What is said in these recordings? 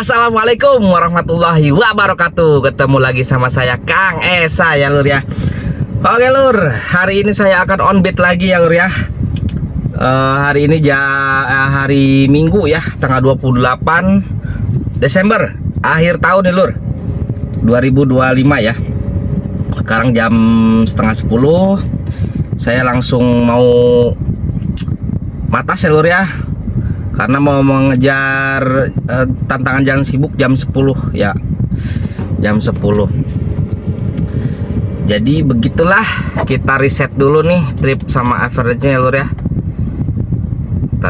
Assalamualaikum warahmatullahi wabarakatuh. Ketemu lagi sama saya Kang Esa ya lur ya. Oke lur, hari ini saya akan on beat lagi ya lur ya. Hari ini hari Minggu ya, tanggal 28 Desember, akhir tahun nih lur, 2025 ya. Sekarang jam setengah 10. Saya langsung mau matas ya lur ya, karena mau mengejar tantangan jalan sibuk jam 10 ya, jam 10. Jadi begitulah, kita reset dulu nih trip sama average-nya ya lur ya. Kita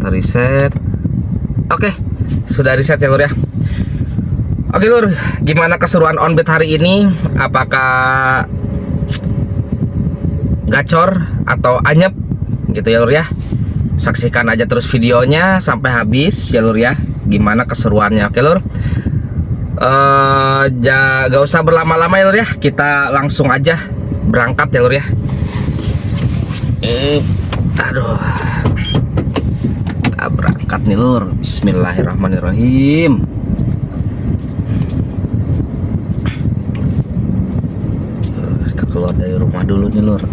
reset. Oke, sudah reset ya lur ya. Oke lur, gimana keseruan on beat hari ini? Apakah gacor atau anyep gitu ya lur ya? Saksikan aja terus videonya sampai habis ya lur ya, gimana keseruannya. Oke lur, gak usah berlama-lama ya lur ya, kita langsung aja berangkat ya lur ya. Aduh, kita berangkat nih lur. Bismillahirrahmanirrahim. Kita keluar dari rumah dulu nih lur.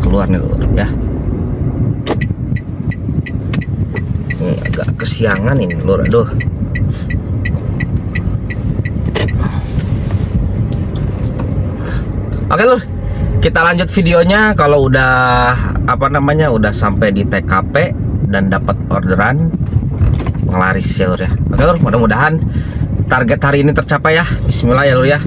Keluar nih lur ya. Agak kesiangan ini lur, aduh. Oke lur, kita lanjut videonya kalau udah udah sampai di TKP dan dapat orderan penglaris ya lur ya. Oke lur, mudah-mudahan target hari ini tercapai ya. Bismillah ya lur ya.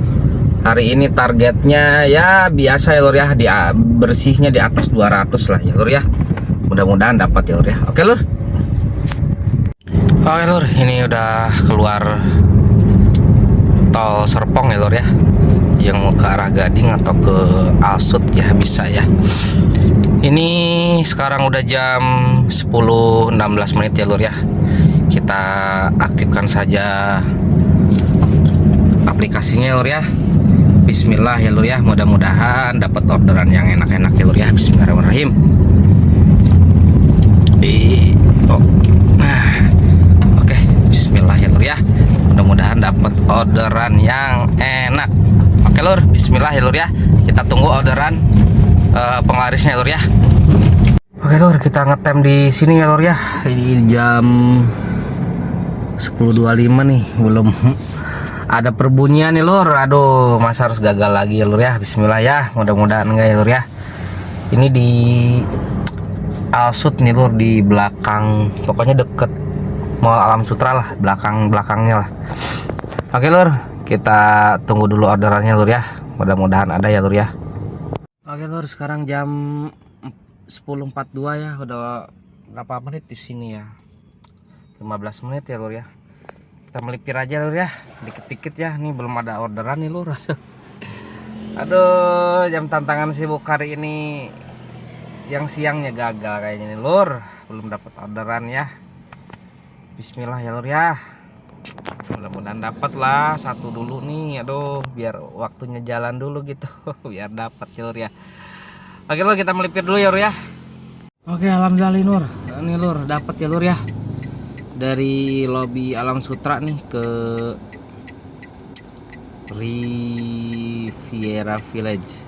Hari ini targetnya ya biasa ya lur ya, bersihnya di atas 200 lah ya lur ya. Mudah-mudahan dapat ya lur ya. Oke lur. Oke lur, ini udah keluar tol Serpong ya lur ya, yang mau ke arah Gading atau ke Alsut ya bisa ya. Ini sekarang udah jam 10.16 menit ya lur ya. Kita aktifkan saja aplikasinya ya lur ya. Bismillah ya lur ya, mudah-mudahan dapat orderan yang enak-enak ya lur ya. Bismillahirrahmanirrahim. Oke, bismillah ya lur ya, mudah-mudahan dapat orderan yang enak. Oke lur, bismillah ya lur ya, kita tunggu orderan penglarisnya ya lur ya. Oke lur, kita ngetem di sini ya lur ya. Ini jam 10.25 nih, belum ada perbunyian nih lur. Aduh, masa harus gagal lagi ya lur ya. Bismillah ya, mudah-mudahan enggak ya lur ya. Ini di Alsut nih lur, di belakang, pokoknya deket Mall Alam Sutra lah, belakangnya lah. Oke lur, kita tunggu dulu orderannya lur ya, mudah-mudahan ada ya lur ya. Oke lur, sekarang jam 10.42 ya, udah berapa menit di sini ya, 15 menit ya lur ya. Kita melipir aja lur ya, dikit-dikit ya. Nih belum ada orderan nih lur. Aduh, jam tantangan sibuk hari ini yang siangnya gagal kayaknya nih lur, belum dapat orderan ya. Bismillah ya lur ya, mudah-mudahan dapat lah satu dulu nih. Aduh, biar waktunya jalan dulu gitu. Biar dapat ya lur ya. Oke lur, kita melipir dulu ya lur ya. Oke, alhamdulillah lur, ini lur dapat ya lur ya. Dari lobi Alam Sutra nih ke Riviera Village.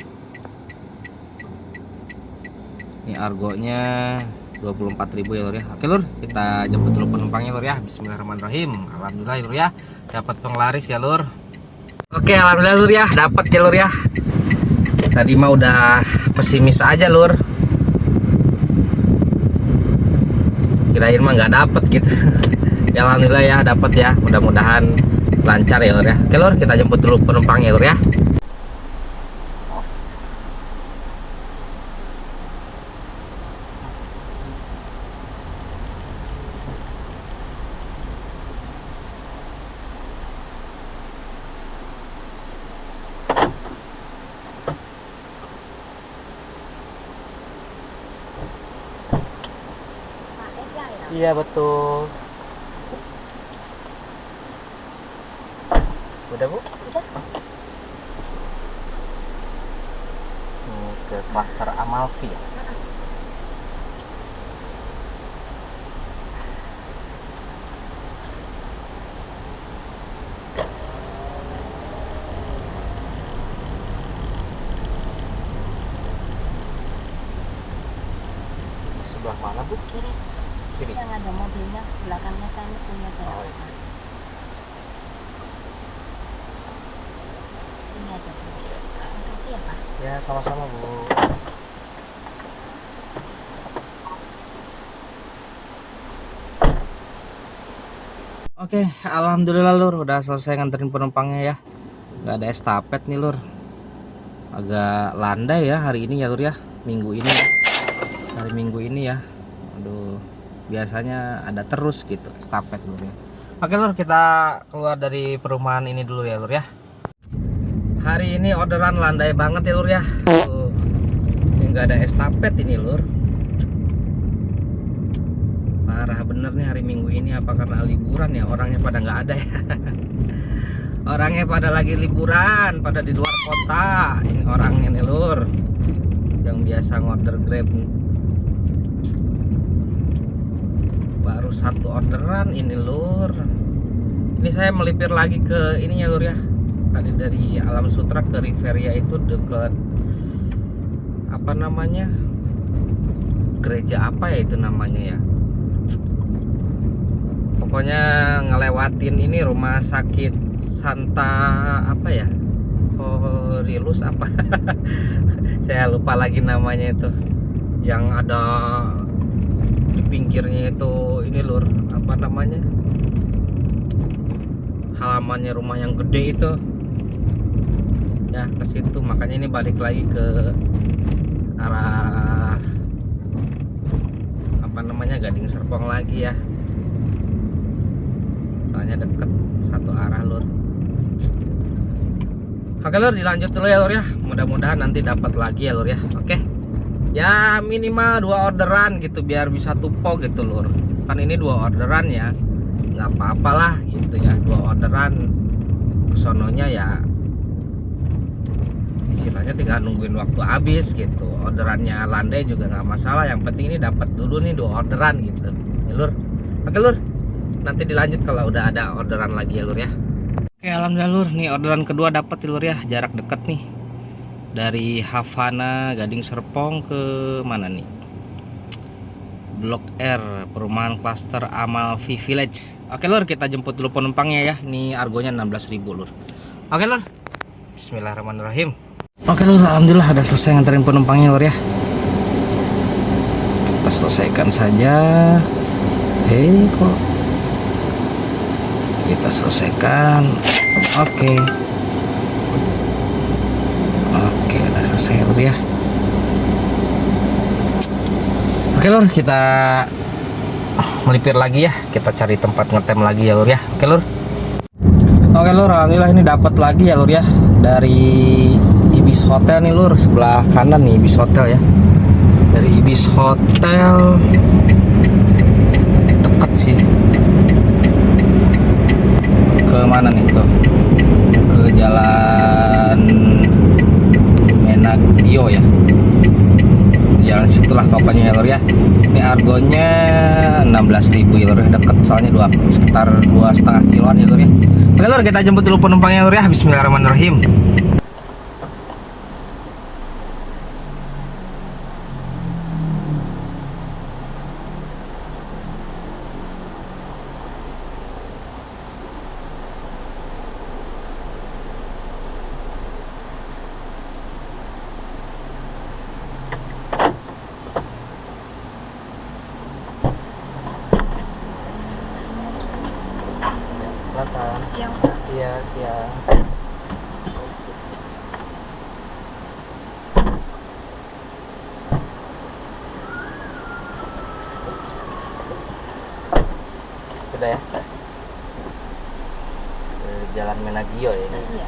Ini argonya 24.000 ya lur ya. Oke lur, kita jemput dulu penumpangnya lur ya. Bismillahirrahmanirrahim. Alhamdulillah ya lur ya, dapat penglaris ya lur. Oke, alhamdulillah lur ya, dapat ya lur ya. Tadi mah udah pesimis aja lur, kirain mah nggak dapet gitu. Ya alhamdulillah ya, dapat ya, mudah-mudahan lancar ya lur ya. Oke lur, kita jemput dulu penumpangnya lur ya. Iya betul. Udah Bu? Udah. Ini ke klaster Amalfi ya. Sebelah mana Bu? Kiri. Kiri. Yang ada mobilnya, belakangnya kan punya saya. Oh, iya. Ini aja Bu. Makasih ya Pak. Ya sama-sama Bu. Oke, alhamdulillah Lur, udah selesai nganterin penumpangnya ya. Nggak ada estafet nih Lur. Agak landai ya hari ini ya Lur ya. Minggu ini ya. Hari Minggu ini ya. Aduh, biasanya ada terus gitu estafet Lur ya. Oke Lur, kita keluar dari perumahan ini dulu ya Lur ya. Hari ini orderan landai banget ya Lur ya. Tuh, nggak ada estafet ini Lur. Parah bener nih hari Minggu ini, apa karena liburan ya, orangnya pada nggak ada ya. Orangnya pada lagi liburan, pada di luar kota. Ini orangnya nih Lur, yang biasa ngorder Grab. Baru satu orderan ini Lur. Ini saya melipir lagi ke ininya Lur ya. Tadi dari Alam Sutra ke Riveria itu deket apa namanya, gereja apa ya itu namanya ya, pokoknya ngelewatin ini rumah sakit Santa apa ya, Korilus apa. Saya lupa lagi namanya itu, yang ada di pinggirnya itu ini Lur, apa namanya, halamannya rumah yang gede itu ya, ke situ. Makanya ini balik lagi ke arah apa namanya, Gading Serpong lagi ya, soalnya deket satu arah Lur. Oke Lur, dilanjut dulu ya Lur ya, mudah-mudahan nanti dapat lagi ya Lur ya. Oke ya, minimal 2 orderan gitu biar bisa tupo gitu Lur, kan ini 2 orderan ya, nggak apa-apa lah gitu ya. 2 orderan kesononya ya istilahnya tinggal nungguin waktu habis gitu. Orderannya landai juga nggak masalah, yang penting ini dapat dulu nih 2 orderan gitu ya Lur. Oke Lur, nanti dilanjut kalau udah ada orderan lagi ya Lur ya. Oke, alhamdulillah Lur, nih orderan kedua dapat ya Lur ya, jarak deket nih dari Havana Gading Serpong ke mana nih, Blok R, perumahan klaster Amalfi Village. Oke Lur, kita jemput dulu penumpangnya ya. Ini argonya 16.000 Lur. Oke Lur, bismillahirrahmanirrahim. Oke Lur, alhamdulillah udah selesai nganterin penumpangnya Lur ya. Kita selesaikan saja. Kok kita selesaikan. Oke, udah selesai Lur ya. Oke Lur, kita melipir lagi ya, kita cari tempat ngetem lagi ya Lur ya. Oke Lur. Oke Lur, alhamdulillah ini dapat lagi ya Lur ya, dari Ibis Hotel nih Lur, sebelah kanan nih Ibis Hotel ya. Dari Ibis Hotel deket sih. Ke mana nih tuh? Ke Jalan Menagio ya. Jalan situlah pokoknya ya Lur ya. Ini argonya 16.000 ya Lur, deket soalnya sekitar 2,5 kiloan ya Lur ya. Oke Lur, kita jemput dulu penumpangnya Lur ya. Bismillahirrahmanirrahim. Silakan. Siang. Iya, siang. Sudah ya? Jalan Menagio ya ini. Iya.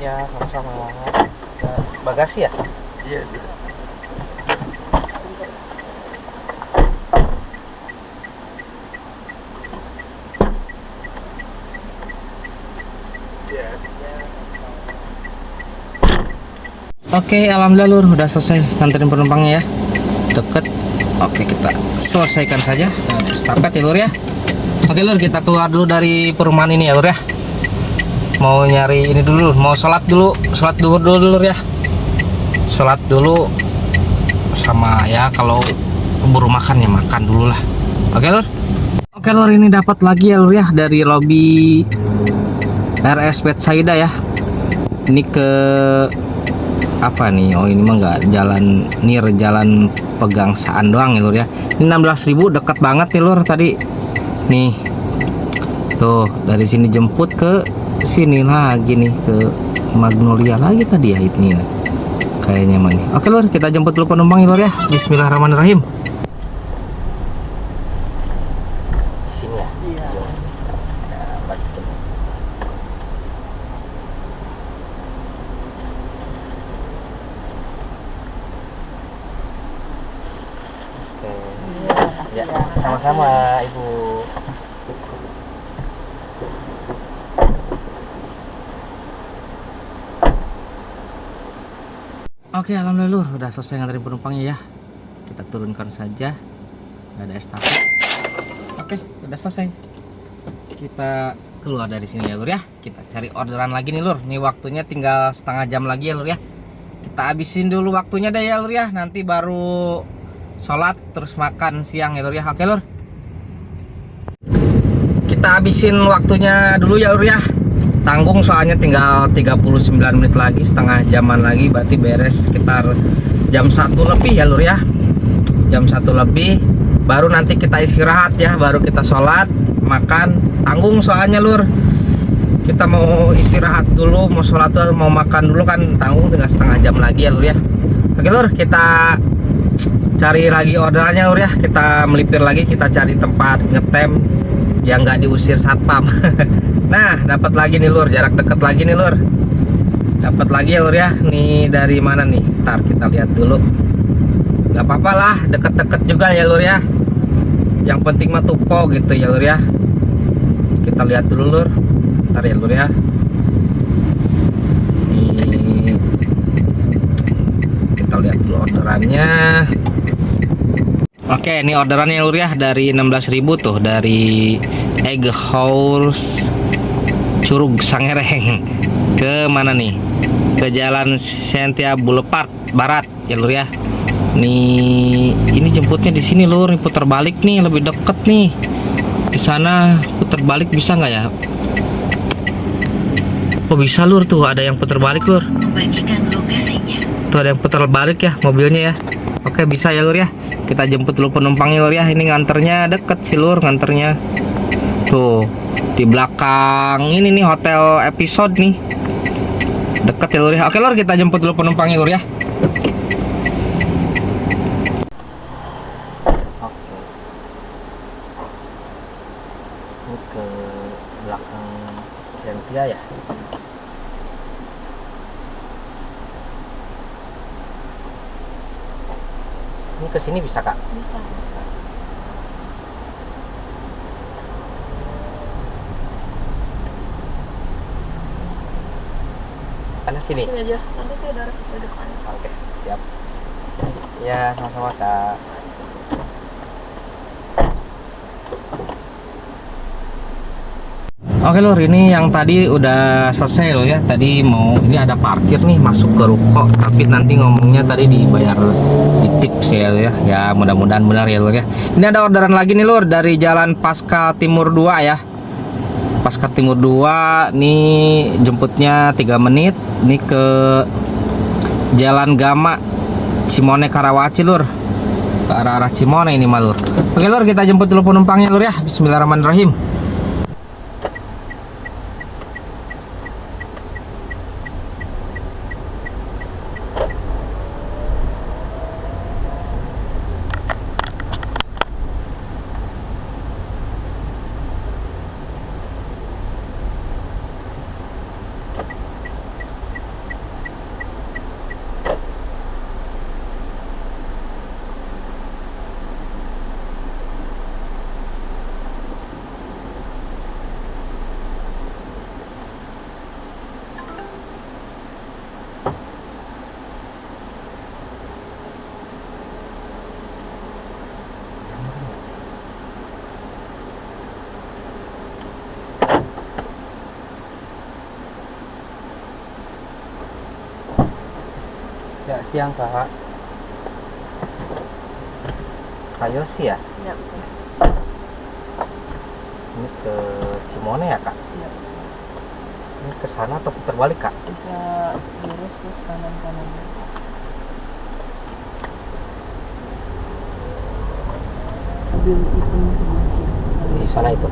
Ya, sama-sama. Bagasi ya? Iya. Oke, alhamdulillah lur, udah selesai nganterin penumpangnya ya. Deket. Oke, kita selesaikan saja. Nah, estafet ya lur ya. Oke lur, kita keluar dulu dari perumahan ini ya lur ya. Mau nyari ini dulu, mau sholat dulu dulu lur ya. Sholat dulu sama ya, kalau keburu makan ya makan dulu lah. Oke lur. Oke lur, ini dapat lagi ya lur ya dari lobi RS Betsaida ya. Ini ke apa nih? Oh ini mah nggak jalan nir, jalan pegangsaan doang ya lur ya. Ini 16.000, dekat banget nih lur tadi. Nih tuh, dari sini jemput ke sini lagi nih, ke Magnolia lagi tadi ya itu ya. Kayaknya mah nih. Oke lur, kita jemput dulu penumpang ya lur ya. Bismillahirrahmanirrahim. Sini ya. Iya. Ya, sama-sama Ibu. Oke, alhamdulillah lur, udah selesai nganterin penumpangnya ya. Kita turunkan saja. Nggak ada estafet. Oke, udah selesai. Kita keluar dari sini ya lur ya. Kita cari orderan lagi nih lur. Nih waktunya tinggal setengah jam lagi ya lur ya. Kita habisin dulu waktunya deh ya lur ya. Nanti baru sholat terus makan siang ya lur ya. Oke lur, kita habisin waktunya dulu ya lur ya. Tanggung soalnya tinggal 39 menit lagi, setengah jaman lagi, berarti beres sekitar jam 1 lebih ya lur ya. Jam 1 lebih baru nanti kita istirahat ya, baru kita sholat makan. Tanggung soalnya lur, kita mau istirahat dulu, mau sholat dulu, mau makan dulu kan tanggung, tinggal setengah jam lagi ya lur ya. Oke lur, kita cari lagi orderannya lur ya. Kita melipir lagi, kita cari tempat ngetem yang nggak diusir satpam. Nah, dapat lagi nih lur, jarak deket lagi nih lur. Dapat lagi ya lur ya. Nih dari mana nih? Ntar kita lihat dulu. Gak apa-apa lah, deket-deket juga ya lur ya. Yang penting mah tupo gitu ya lur ya. Kita lihat dulu lur. Ntar ya lur ya. Nih, kita lihat dulu orderannya. Oke, ini orderannya lur ya, dari 16.000 tuh, dari Egg House Curug Sangereng. Ke mana nih? Ke Jalan Sentia Boulevard Barat ya lur ya. Nih, ini jemputnya di sini lur, putar balik nih, lebih deket nih. Di sana putar balik bisa nggak ya? Oh bisa lur, tuh ada yang putar balik lur. Membagikan lokasinya. Tuh ada yang putar balik ya mobilnya ya. Oke, bisa ya lur ya. Kita jemput dulu penumpangnya lur ya. Ini nganternya deket sih lur, nganternya. Tuh di belakang ini nih hotel episode nih, deket ya lur ya. Oke lur, kita jemput dulu penumpangnya lur ya. Oke, ini ke belakang Sentia ya. Ini ke sini bisa kak? Bisa. Karena sini. Sini aja, nanti saya udah resep depan. Oke, siap. Ya, sama-sama kak. Oke lur, ini yang tadi udah selesai lur ya. Tadi mau, ini ada parkir nih masuk ke ruko, tapi nanti ngomongnya tadi dibayar di tips ya lur ya. Ya mudah-mudahan benar ya lur ya. Ini ada orderan lagi nih lur, dari Jalan Pasca Timur 2 ya. Pasca Timur 2 nih, jemputnya 3 menit. Nih ke Jalan Gama Cimone Karawaci lur, ke arah-arah Cimone ini mah lur. Oke lur, kita jemput dulu penumpangnya lur ya. Bismillahirrahmanirrahim. Ya, siang Kak. Ayo sih ya. Iya betul. Ini ke Cimone ya Kak? Iya. Ini ke sana atau putar balik Kak? Bisa lurus terus kanan. Mobil itu Di sana itu.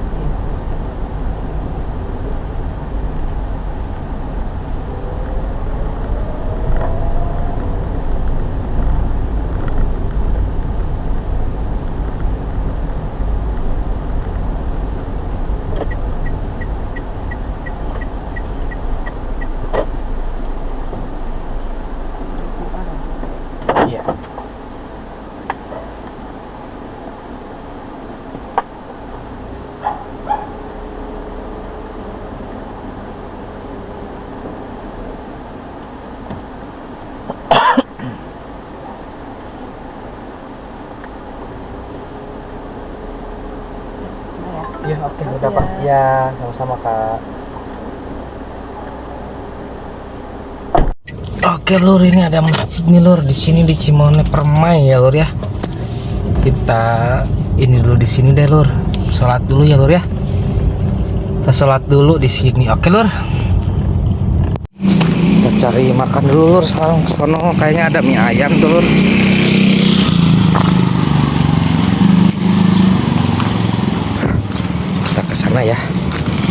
Iya. Iya, oke, udah Pak. Ya, sama-sama Kak. Oke lur, ini ada masjid nih lur di sini di Cimone Permai ya lur ya. Kita ini dulu di sini deh lur. Sholat dulu ya lur ya. Kita sholat dulu di sini. Oke lur. Kita cari makan dulu lur. Sekarang sono kayaknya ada mie ayam tuh lur. Kita ke sana ya.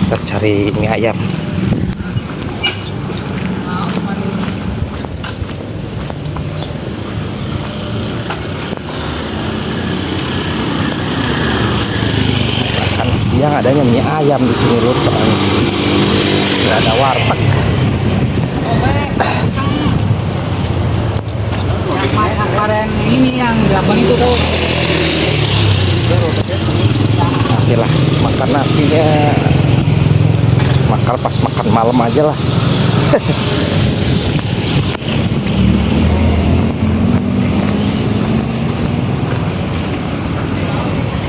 Kita cari mie ayam. Siang adanya mie ayam di sini lur, soalnya nggak ada warteg. Yang kemarin ini yang 8 itu tuh. Oke lah, makan nasinya makan pas makan malam aja lah.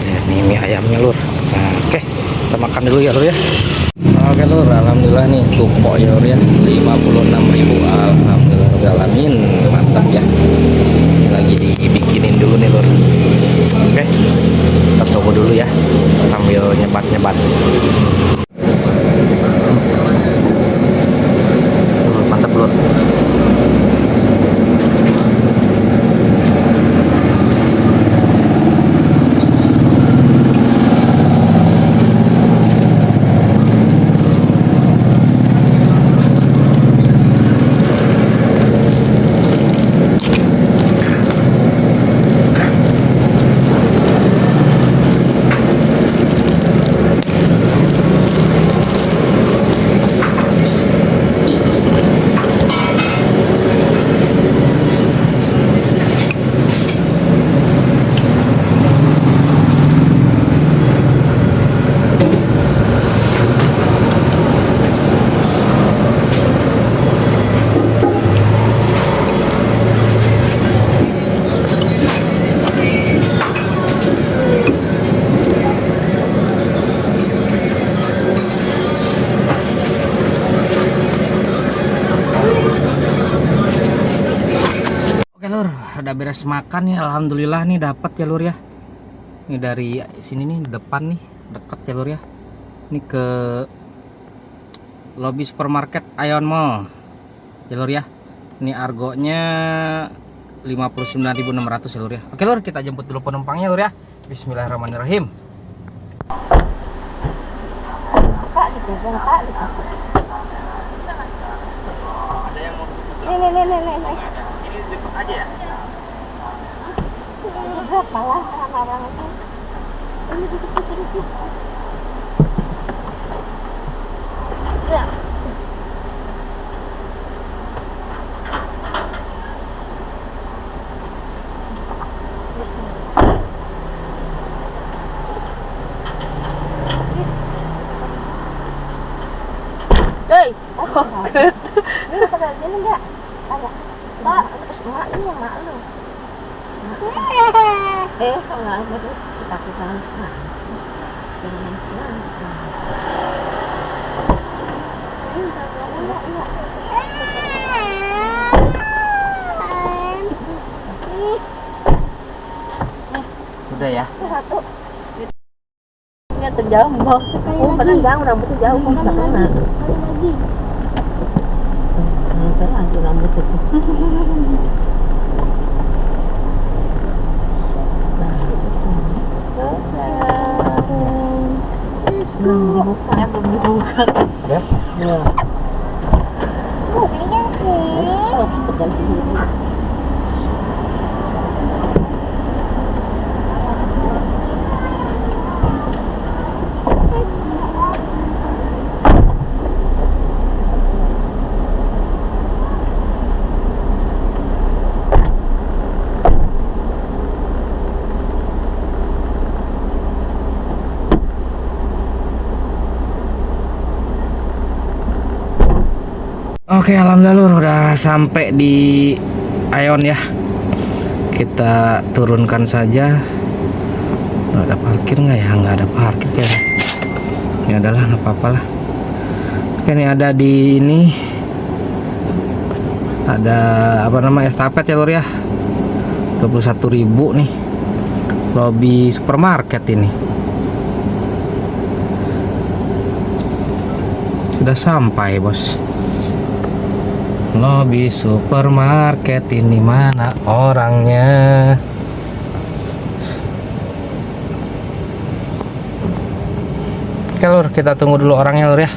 Ya, ini mie ayamnya lur. Nah, oke, kita makan dulu ya lur ya. Oke lur, alhamdulillah nih tumpok ya lur ya, 56.000. Alhamdulillah alamin, mantap ya. Lagi dibikinin dulu nih lur. Oke, kita coba dulu ya sambil nyebat-nyebat. Mantap lur. Udah beres makan ya, alhamdulillah nih dapat ya lur ya. Ini dari sini nih depan nih, deket ya lur ya. Ini ke lobby supermarket Ion Mall ya lur ya. Ini argonya 59.600 ya lur ya. Oke lur, kita jemput dulu penumpangnya lur ya. Bismillahirrahmanirrahim. Kak gitu, Kak gitu. Ada yang mau Nih. ini deket aja ya. Berapa lah orang-orang itu? Ini dikit. Ya. Hei, kaget. Ini pada sini enggak? Ada. Pak, mak ini yang mak lu. Kalau nggak ada tuh ketakutan. Jangan nangis. Ini udah ya. Satu. Ini terjauh, Bos. Oh, padahal jauh rambutnya jauh kok bisa kena. Kena aja rambut itu. Belum dibuka. Belum dibuka. Ya. Ya. Oh, belinya sih. Oke, alhamdulillah Lur, udah sampai di Aeon ya. Kita turunkan saja. Nggak ada parkir nggak ya? Nggak ada parkir kayaknya. Ya adalah, nggak apa-apa lah. Oke, ini ada di ini. Ada apa nama estafet ya Lur ya. 21.000 nih. Lobby supermarket ini. Sudah sampai, Bos. Lobby supermarket ini mana orangnya? Oke Lur, kita tunggu dulu orangnya Lur ya.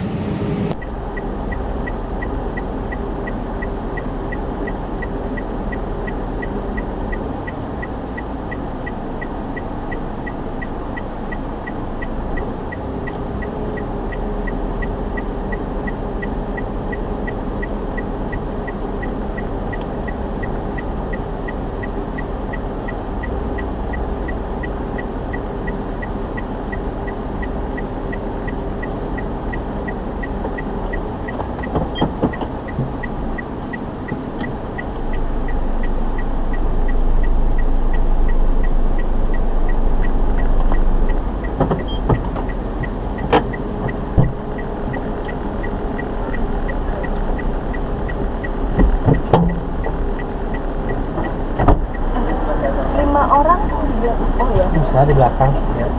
Bisa di belakang ya.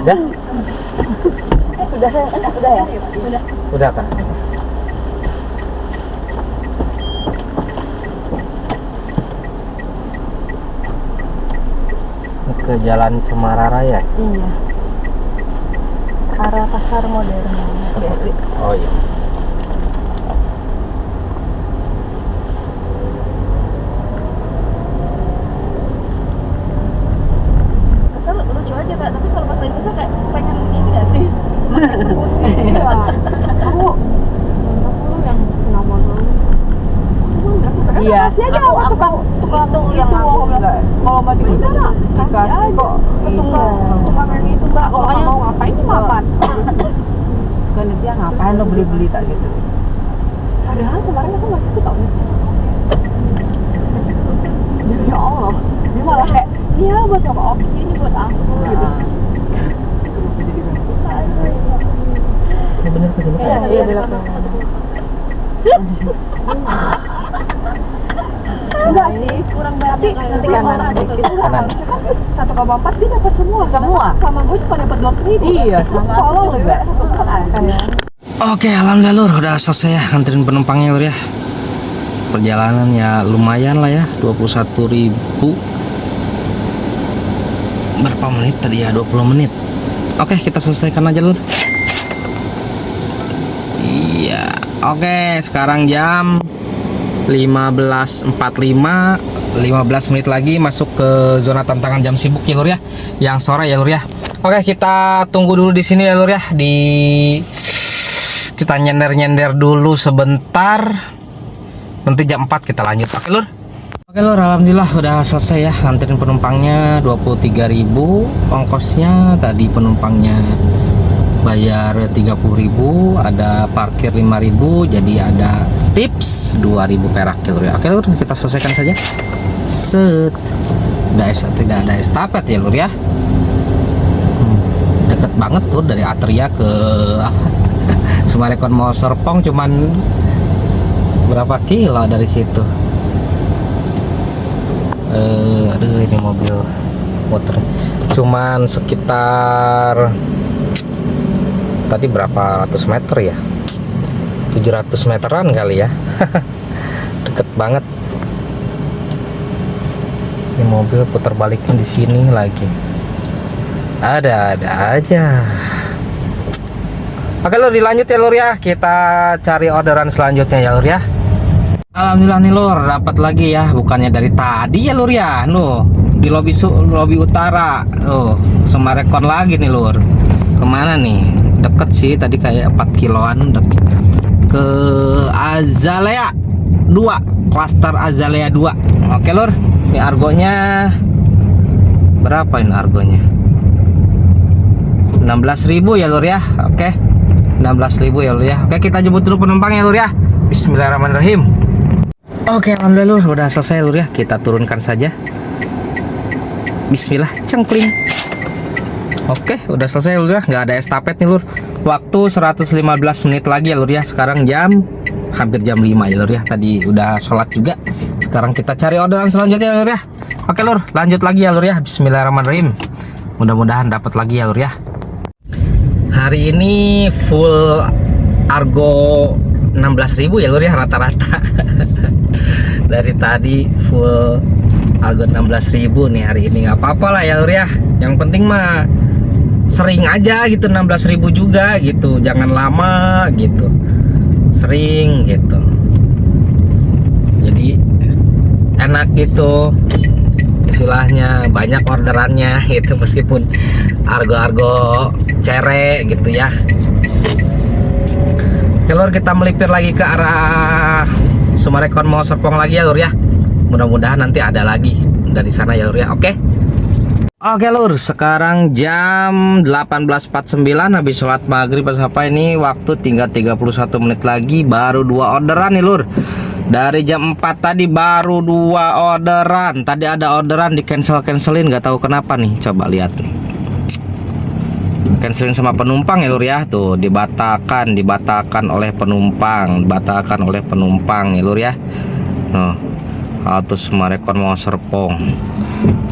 Udah? Sudah ya? Udah Kak. Ke Jalan Cemara Raya. Iya. Ke arah pasar modern. Oh iya. Kesel lucu aja Kak, tapi kalau pas lagi kesel kayak pengen ini gak sih? Aku yang nomor Iya, kasih aja aku tukang itu yang aku enggak. kalau mau di sana Dikasih kok. tukang yang itu Mbak, kalau nggak mau ngapain makan. Kan dia ngapain lo beli-beli tak gitu. Padahal kemarin aku nggak suka tau. Ya Allah, dia malah kayak iya buat coba opsi ini buat aku gitu. Ini bener ke sini. Iya belok. Enggak sih, kurang banyak. Nanti kanan dikit. Kanan. 1,4 dia dapat semua. Semua? Sama gue cuma dapat 2.000. Iya, sama aku Tolong juga. ya, satu kayak. Oke, alhamdulillah Lur, udah selesai ya nganterin penumpangnya Lur ya. Perjalanan ya lumayan lah ya, 21.000. Berapa menit tadi ya? 20 menit. Oke, kita selesaikan aja Lur. Iya. Oke, sekarang jam 15.45, 15 menit lagi masuk ke zona tantangan jam sibuk ya Lur ya, yang sore ya Lur ya. Oke, kita tunggu dulu di sini ya Lur ya, kita nyender dulu sebentar, nanti jam 4 kita lanjut. Oke Lur. Oke Lur, alhamdulillah udah selesai ya nganterin penumpangnya. 23.000 ongkosnya, tadi penumpangnya bayar 30.000, ada parkir 5.000, jadi ada tips 2.000 perak ya lur ya. Oke lur, kita selesaikan saja. Set. Tidak ada estafet ya lur ya. Deket banget tuh dari Atria ke Summarecon Mall Serpong, cuman berapa kilo dari situ. Aduh, ini mobil motor cuman sekitar tadi berapa ratus meter ya, 700 meteran kali ya. Deket banget. Ini mobil putar baliknya di sini lagi. Ada aja. Oke lur, dilanjut ya lur ya. Kita cari orderan selanjutnya ya lur ya. Alhamdulillah nih lur, dapat lagi ya. Bukannya dari tadi ya lur ya. Nuh, di lobi utara. Oh, Summarecon lagi nih lur. Kemana nih? Deket sih, tadi kayak 4 kiloan deket. Ke Azalea 2, klaster Azalea 2. Oke lur, ini argonya berapa ini argonya? 16.000 ya lur ya. Oke, 16.000 ya lur ya. Oke, kita jemput dulu penumpang ya lur ya. Bismillahirrahmanirrahim. Oke, alhamdulillah lur, udah selesai lur ya. Kita turunkan saja. Bismillah, cengkling. Oke, udah selesai lur ya. Nggak ada estafet nih lur. Waktu 115 menit lagi ya lur ya. Sekarang hampir jam 5 ya lur ya. Tadi udah sholat juga. Sekarang kita cari orderan selanjutnya ya lur ya. Oke lur, lanjut lagi ya lur ya. Bismillahirrahmanirrahim. Mudah-mudahan dapat lagi ya lur ya. Hari ini full argo 16.000 ya lur ya rata-rata. Dari tadi full argo 16.000 nih hari ini. Nggak apa-apa lah ya lur ya. Yang penting mah sering aja gitu, 16.000 juga gitu. Jangan lama gitu. Sering gitu. Jadi enak gitu. Istilahnya banyak orderannya gitu, meskipun argo-argo cere gitu ya. Oke lur, kita melipir lagi ke arah Summarecon Mall Serpong lagi ya lur ya. Mudah-mudahan nanti ada lagi dari sana ya lur ya. Oke lur, sekarang jam 18.49 habis sholat maghrib apa ini, waktu tinggal 31 menit lagi. Baru 2 orderan nih lur. Dari jam 4 tadi baru 2 orderan. Tadi ada orderan di cancelin, nggak tahu kenapa nih. Coba lihat nih. Cancelin sama penumpang ya lur ya. Tuh dibatalkan oleh penumpang, ya lur ya. Halte Summarecon Mall Serpong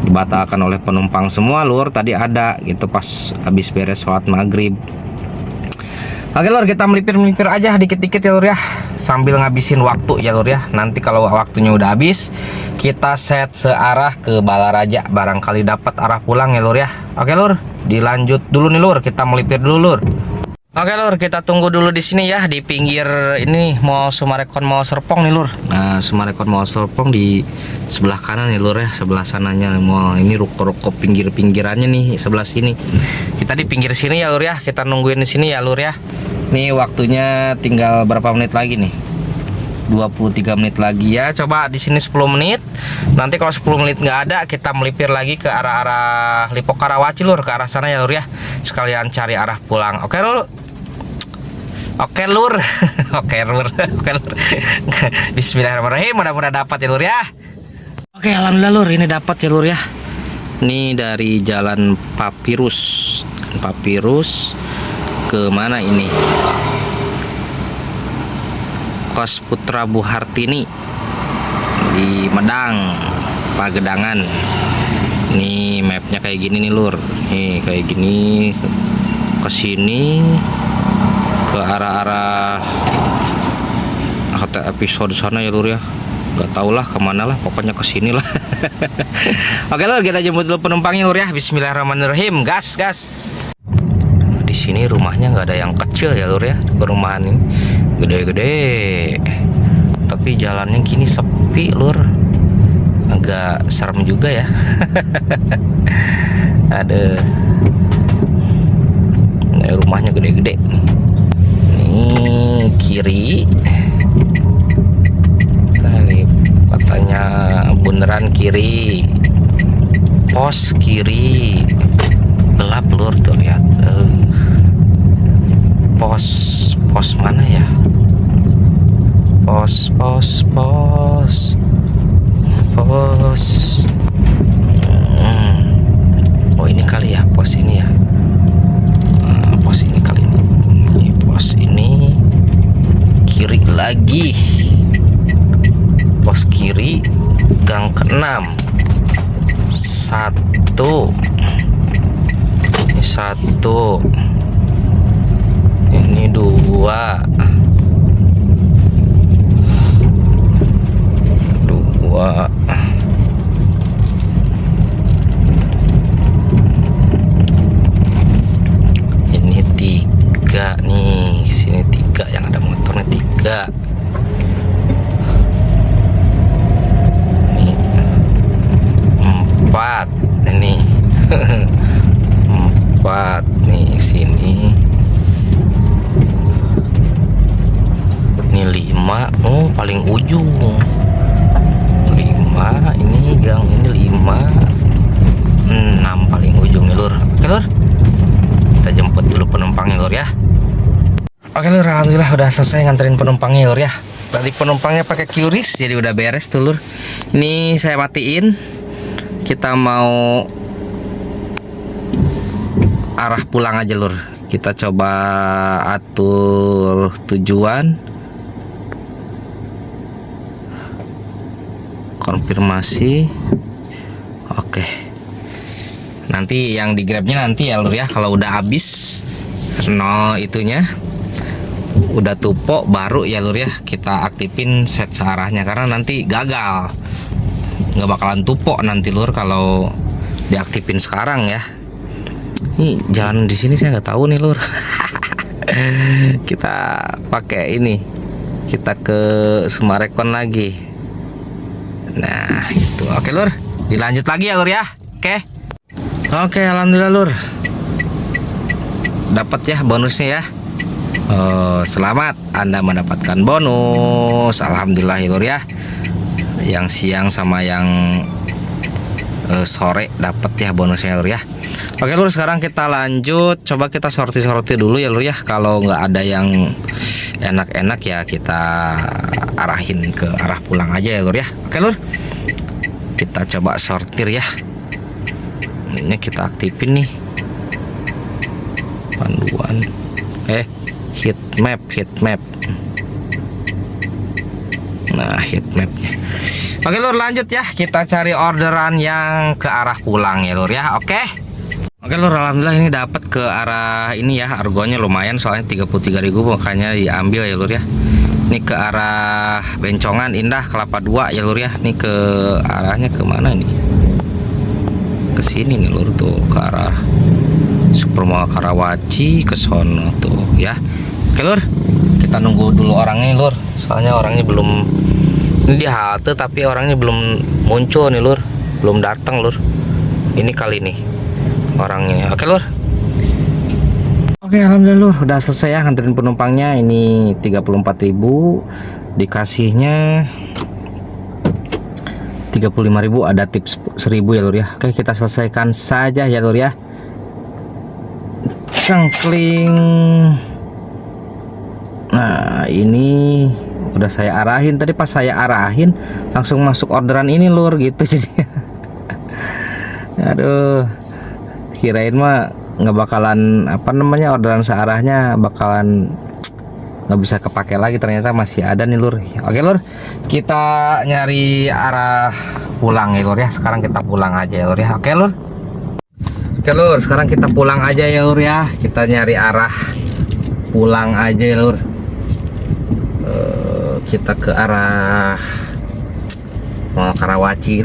dibatalkan oleh penumpang semua lur. Tadi ada gitu pas habis beres sholat maghrib. Oke lur, kita melipir aja dikit-dikit ya lur ya, sambil ngabisin waktu ya lur ya. Nanti kalau waktunya udah habis, kita set searah ke Balaraja, barangkali dapat arah pulang ya lur ya. Oke lur, dilanjut dulu nih lur, kita melipir dulu lur. Oke lur, kita tunggu dulu di sini ya, di pinggir ini Mall Summarecon Mall Serpong nih lur. Nah, Summarecon Mall Serpong di sebelah kanan nih lur ya, sebelah sananya mall. Ini ruko-ruko pinggir-pinggirannya nih sebelah sini. Kita di pinggir sini ya lur ya, kita nungguin di sini ya lur ya. Nih waktunya tinggal berapa menit lagi nih? 23 menit lagi ya. Coba di sini 10 menit. Nanti kalau 10 menit nggak ada, kita melipir lagi ke arah Lipo Karawaci lur, ke arah sana ya lur ya. Sekalian cari arah pulang. Oke lur. Oke lur. Bismillahirrahmanirrahim. Mudah-mudahan dapat ya lur ya. Oke, alhamdulillah lur, ini dapat ya lur ya. Ini dari Jalan Papirus ke mana ini? Kos Putra Buhartini di Medang, Pagedangan. Nih mapnya kayak gini nih lur. Nih kayak gini ke sini, ke arah-arah kata episode sana ya lur ya. Gak tau lah kemana lah, pokoknya ke sini lah. Oke lur, kita jemput dulu penumpangnya lur ya. Bismillahirrahmanirrahim. Gas. Di sini rumahnya nggak ada yang kecil ya lur ya. Perumahan ini gede-gede, tapi jalannya gini sepi lur, agak serem juga ya. Ada rumahnya gede-gede. Ini kiri, katanya beneran kiri, pos kiri, gelap lur tuh lihat. pos mana ya? Pos. Oh ini kali ya, pos ini ya. Pos ini kali ini. Pos ini kiri lagi. Pos kiri gang ke-6. 1 ini 1 ini 2 ini 3 nih, sini 3 yang ada motornya 3. Ini 4 ini 4 nih sini. Ini 5, oh paling ujung 5, ini gang ini 5, 6 paling ujung ya lur. Oke lur, kita jemput dulu penumpangnya lur ya. Oke lur, alhamdulillah udah selesai nganterin penumpangnya lur ya. Tadi penumpangnya pakai QRIS jadi udah beres tuh lur. Ini saya matiin, kita mau arah pulang aja lur. Kita coba atur tujuan, konfirmasi. Oke, nanti yang di grabnya nanti ya lur ya, kalau udah habis itunya udah tupo baru ya lur ya kita aktifin set searahnya, karena nanti gagal, nggak bakalan tupo nanti lur kalau diaktifin sekarang ya. Ini jalan di sini saya nggak tahu nih lur. Kita pakai ini, kita ke Sumarekon lagi. Nah itu oke lur, dilanjut lagi ya lur ya. Oke alhamdulillah lur, dapat ya bonusnya ya. Selamat Anda mendapatkan bonus, alhamdulillah ya lur ya. Yang siang sama yang sore dapat ya bonusnya lur ya. Oke lur, sekarang kita lanjut, coba kita sorti dulu ya lur ya. Kalau nggak ada yang enak-enak ya kita arahin ke arah pulang aja ya lur ya. Oke lur, kita coba sortir ya. Ini kita aktifin nih panduan heat map. Nah heat mapnya. Oke lur, lanjut ya, kita cari orderan yang ke arah pulang ya lur ya. Oke lur, alhamdulillah ini dapat ke arah ini ya. Argonya lumayan soalnya 33.000, makanya diambil ya lur ya. Ini ke arah Bencongan Indah Kelapa 2 ya lur ya. Ini ke arahnya kemana nih? Ke sini nih lur, tuh ke arah Supermall Karawaci, ke sono tuh ya. Oke lur, kita nunggu dulu orangnya lur, soalnya orangnya belum, ini di halte tapi orangnya belum muncul nih lur, belum datang lur. Ini kali nih orangnya. Oke lur. Oke alhamdulillah lur, udah selesai ya nganterin penumpangnya. Ini 34.000, dikasihnya 35.000, ada tips 1.000 ya lur ya. Oke, kita selesaikan saja ya lur ya. Cengkling. Nah ini udah saya arahin, tadi pas saya arahin langsung masuk orderan ini lur gitu jadi. Aduh, kirain mah nggak bakalan orderan searahnya bakalan nggak bisa kepake lagi, ternyata masih ada nih lur. Oke lur, kita nyari arah pulang ya lur ya. Sekarang kita pulang aja ya lur ya. Oke lur, sekarang kita pulang aja ya lur ya. Kita nyari arah pulang aja ya lur. Kita ke arah Mall Karawaci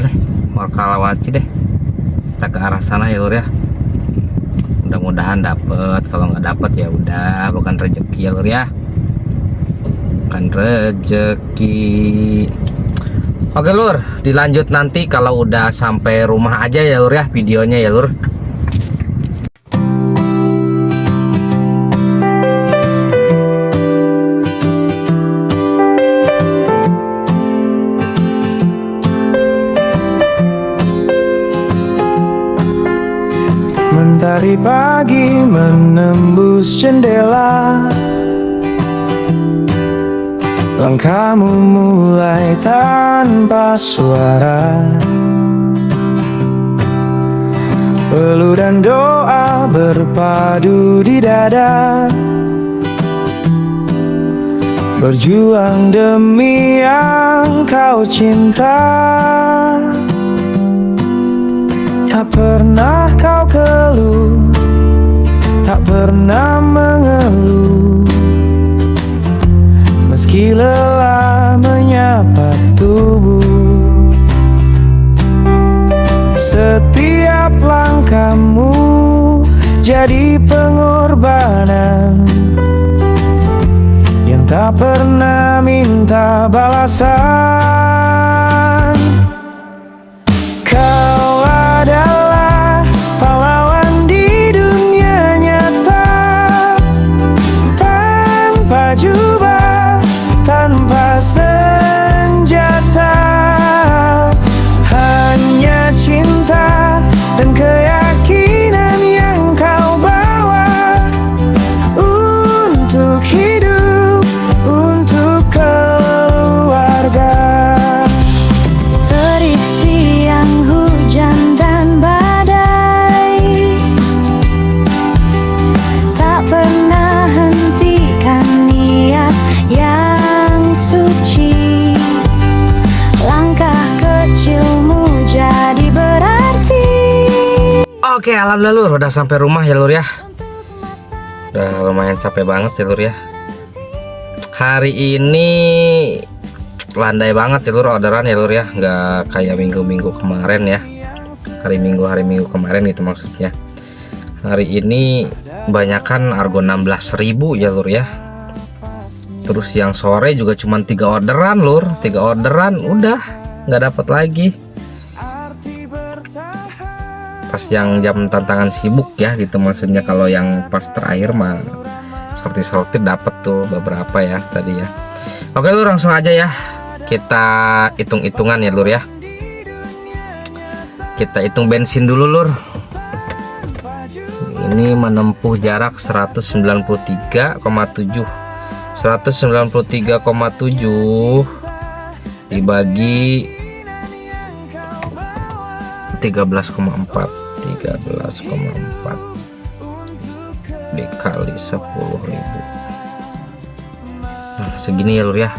deh. Kita ke arah sana ya lur ya. Mudah-mudahan dapet, kalau nggak dapet ya udah, bukan rezeki ya lur ya, bukan rezeki. Oke lur, dilanjut nanti kalau udah sampai rumah aja ya lur ya videonya ya lur. Mentari pagi menembus jendela, langkahmu mulai tanpa suara. Peluh dan doa berpadu di dada, berjuang demi yang kau cinta. Tak pernah kau keluh, tak pernah mengeluh, meski lelah menyapa tubuh. Setiap langkahmu jadi pengorbanan yang tak pernah minta balasan. Kau adalah pahlawan di dunia nyata, tanpa jubah, tanpa senjata, hanya cinta dan keyakinan yang kau bawa untuk hidup, untuk keluarga. Terik siang, hujan dan badai, tak pernah hentikan niat yang suci. Langkah kecilmu jadi berarti. Oke, alhamdulillah lur, udah sampai rumah ya lur ya. Udah lumayan capek banget ya lur ya. Hari ini landai banget ya lur orderan ya lur ya, nggak kayak minggu-minggu kemarin ya. Hari minggu kemarin gitu maksudnya. Hari ini banyakan argo 16.000 ya lur ya. Terus yang sore juga cuma 3 orderan lur, 3 orderan udah nggak dapat lagi. Pas yang jam tantangan sibuk ya gitu maksudnya. Kalau yang pas terakhir mah sortir dapat tuh beberapa ya tadi ya. Oke lur, langsung aja ya kita hitung-hitungan ya lur ya. Kita hitung bensin dulu lur. Ini menempuh jarak 193,7 dibagi 13,4 dikali 10.000. Nah segini ya lur ya,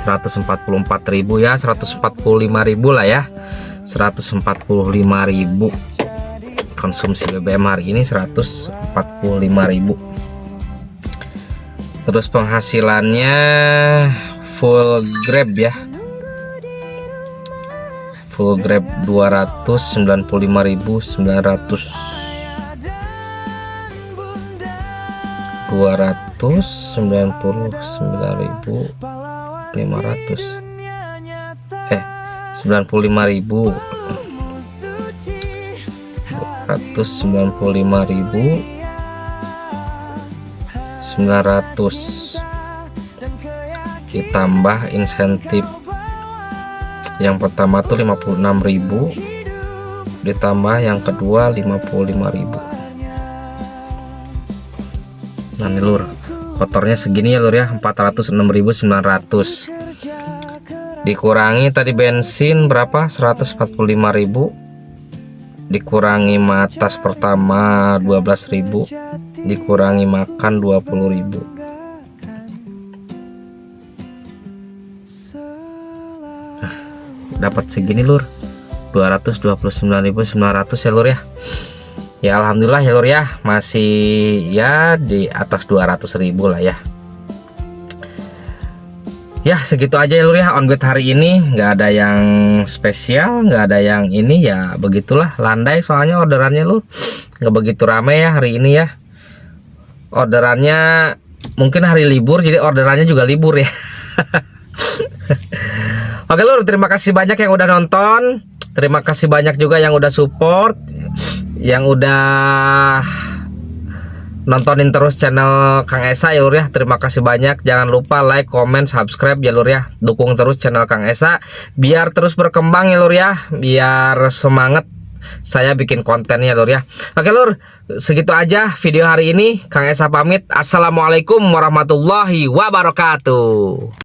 144.000 ya, 145.000 lah ya, 145.000 konsumsi BBM hari ini, 145.000. Terus penghasilannya full grab ya, full grab 295.900, 295.900 ditambah insentif yang pertama tuh 56.000 ditambah yang kedua 55.000. Nah nih lur, kotornya segini ya lur ya, 406.900 dikurangi tadi bensin berapa, 145.000 dikurangi matas pertama 12.000 dikurangi makan 20.000. Nah, dapat segini lur, 229.900 ya lur ya. Ya alhamdulillah ya lur ya, masih ya di atas 200.000 lah ya. Ya segitu aja ya lur ya, onbet hari ini nggak ada yang spesial, nggak ada yang ini ya, begitulah landai soalnya orderannya lur, nggak begitu rame ya hari ini ya. Orderannya mungkin hari libur jadi orderannya juga libur ya. Oke lur, terima kasih banyak yang udah nonton, terima kasih banyak juga yang udah support, yang udah nontonin terus channel Kang Esa ya lur ya. Terima kasih banyak, jangan lupa like, comment, subscribe ya lur ya. Dukung terus channel Kang Esa biar terus berkembang ya lur ya, biar semangat saya bikin kontennya lur ya. Oke lur, segitu aja video hari ini. Kang Esa pamit. Assalamualaikum warahmatullahi wabarakatuh.